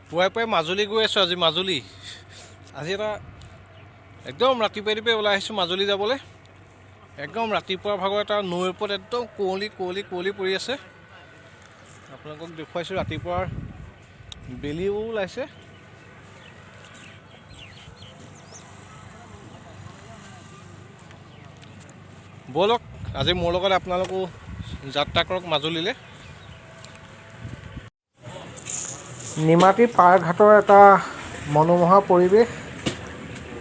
পুৱাই পুৱাই মাজুলী গৈ আছোঁ। আজি এটা একদম ৰাতিপুৱাই ওলাই আহিছোঁ মাজুলী যাবলৈ। একদম ৰাতিপুৱাৰ ভাগৰ এটা নৈৰ ওপৰত একদম কুঁৱলী পৰি আছে। আপোনালোকক দেখুৱাইছোঁ, ৰাতিপুৱাৰ বেলিও ওলাইছে। ব'লক আজি মোৰ লগত আপোনালোকো যাত্ৰা কৰক মাজুলীলৈ। নিমাতী পাৰঘাটৰ এটা মনোমোহা পৰিৱেশ,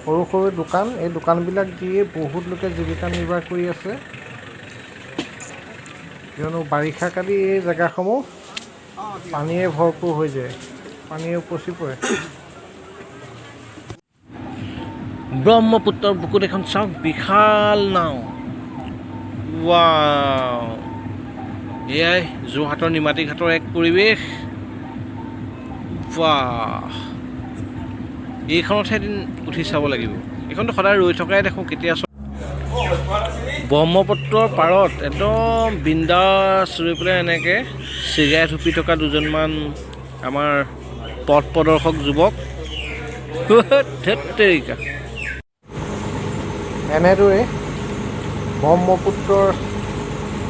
সৰু সৰু দোকান, এই দোকানবিলাক দিয়ে বহুত লোকে জীৱিকা নিৰ্বাহ কৰি আছে। কিয়নো বাৰিষা কালি এই জেগাসমূহ পানীৰে ভৰপূৰ হৈ যায়, পানীৰে উপচি পৰে। ব্ৰহ্মপুত্ৰৰ বুকুত এখন চাওক, বিশাল নাও। ৱাও, এয়াই যোৰহাটৰ নিমাতী ঘাটৰ এক পৰিৱেশ। বাহ, এইখনতহে এদিন উঠি চাব লাগিব। এইখনতো সদায় ৰৈ থকাই দেখোঁ, কেতিয়া ব্ৰহ্মপুত্ৰৰ পাৰত একদম বিন্দাছ ৰৈ পেলাই এনেকৈ চিগাৰেট হুপি থকা দুজনমান আমাৰ পথ প্ৰদৰ্শক যুৱক। ধেৎতেৰিকা, এনেদৰে ব্ৰহ্মপুত্ৰৰ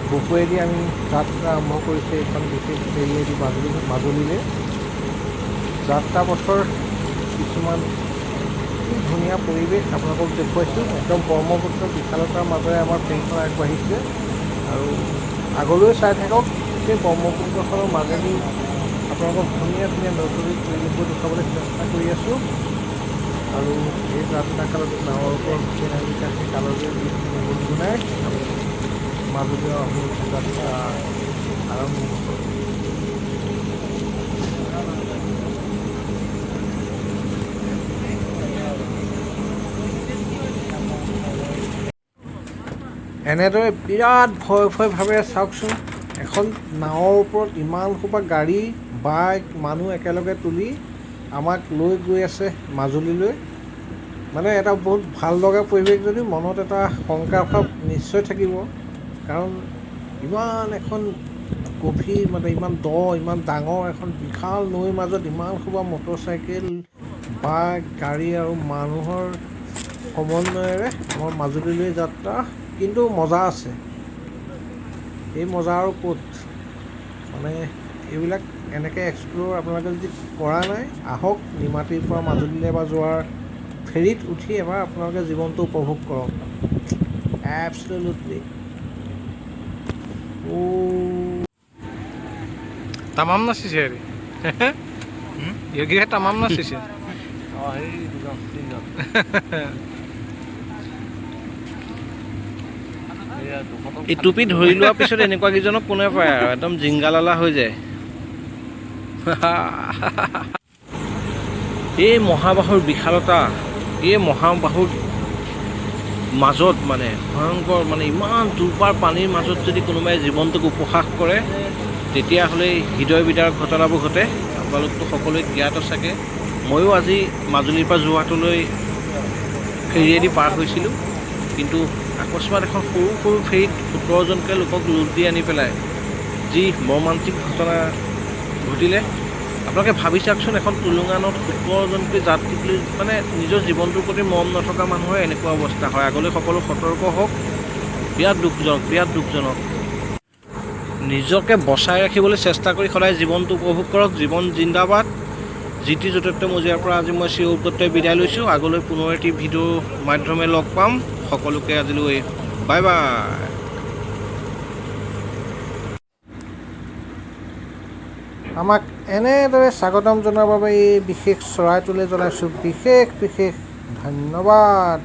বুকুৱেদি আমি যাত্ৰা আৰম্ভ কৰিছোঁ এইখন বিশেষ ফেৰীয়েদি মাজুলীলৈ। যাত্ৰা পথৰ কিছুমান ধুনীয়া পৰিৱেশ আপোনালোকক দেখুৱাইছোঁ। একদম ব্ৰহ্মপুত্ৰৰ বিশালতাৰ মাজেৰে আমাৰ ফেৰীখন আগবাঢ়িছে আৰু আগলৈ চাই থাকক। সেই ব্ৰহ্মপুত্ৰখনৰ মাজেদি আপোনালোকক ধুনীয়া নৈসৰ্গিক পৰিৱেশবোৰ দেখুৱাবলৈ চেষ্টা কৰি আছোঁ। আৰু এই যাত্ৰা কালত নাৱৰ ওপৰত সেই কাললৈ গুণগুণাই আমি মাজুলী অভিমুখে যাত্ৰা আৰম্ভ কৰোঁ। এনেদৰে বিৰাট ভয়ভাৱে চাওকচোন, এখন নাৱৰ ওপৰত ইমান সোপা গাড়ী বাইক মানুহ একেলগে তুলি আমাক লৈ গৈ আছে মাজুলীলৈ। মানে এটা বহুত ভাল লগা পৰিৱেশ, যদিও মনত এটা শংকাৰ ভাৱ নিশ্চয় থাকিব। কাৰণ ইমান এখন গভীৰ, মানে ইমান ইমান ডাঙৰ এখন বিশাল নৈৰ মাজত ইমান সোপা মটৰচাইকেল, বাইক, গাড়ী আৰু মানুহৰ সমন্বয়েৰে আমাৰ মাজুলীলৈ যাত্ৰা। কিন্তু মজা আছে, এই মজা আৰু ক'ত। মানে এইবিলাক এনেকৈ এক্সপ্ল'ৰ আপোনালোকে যদি কৰা নাই, আহক নিমাতীৰ পৰা মাজুলীলৈ এবাৰ যোৱাৰ ফেৰীত উঠি এবাৰ আপোনালোকে জীৱনটো উপভোগ কৰক। এবছলিউটলি তামাম নাচিছে হেৰি, যোগীহে তামাম নাচিছে। এই টুপি ধৰি লোৱাৰ পিছত এনেকুৱা কেইজনক কোনে পায় আৰু একদম জিংগালালা হৈ যায়। এই মহাবাহুৰ বিশালতা, এই মহাবাহুৰ মাজত মানে ভয়ংকৰ, মানে ইমান দূৰপাৰ পানীৰ মাজত যদি কোনোবাই জীৱনটোক উপহাস কৰে, তেতিয়াহ'লে হৃদয় বিদাৰক ঘটনাবোৰ ঘটে। আপোনালোকতো সকলোৱে জ্ঞাত চাগে। ময়ো আজি মাজুলীৰ পৰা যোৰহাটলৈ ফেৰীয়েদি পাৰ হৈছিলোঁ, কিন্তু আকস্মাত এখন সৰু ফেৰীত 17জনকৈ লোকক লোট দি আনি পেলাই যি মৰ্মান্তিক ঘটনা ঘটিলে, আপোনালোকে ভাবি চাওকচোন। এখন টুলুঙানত 17জনকৈ যাত্ৰীক লৈ, মানে নিজৰ জীৱনটোৰ প্ৰতি মৰম নথকা মানুহৰ এনেকুৱা অৱস্থা হয়। আগলৈ সকলো সতৰ্ক হওক, বিৰাট দুখজনক। নিজকে বচাই ৰাখিবলৈ চেষ্টা কৰি সদায় জীৱনটো উপভোগ কৰক। জীৱন জিন্দাবাদ। জিতি যথেষ্ট মজিয়াৰ পৰা আজি মই চিৰ উদ্গতে বিদায় লৈছোঁ। আগলৈ পুনৰ এটি ভিডিঅ'ৰ মাধ্যমে লগ পাম। সকলোকে আজিলৈ বাই বাই। আমাক এনেদৰে স্বাগতম জনোৱাৰ বাবে এই বিশেষ চৰাইটোলৈ জনাইছোঁ বিশেষ ধন্যবাদ।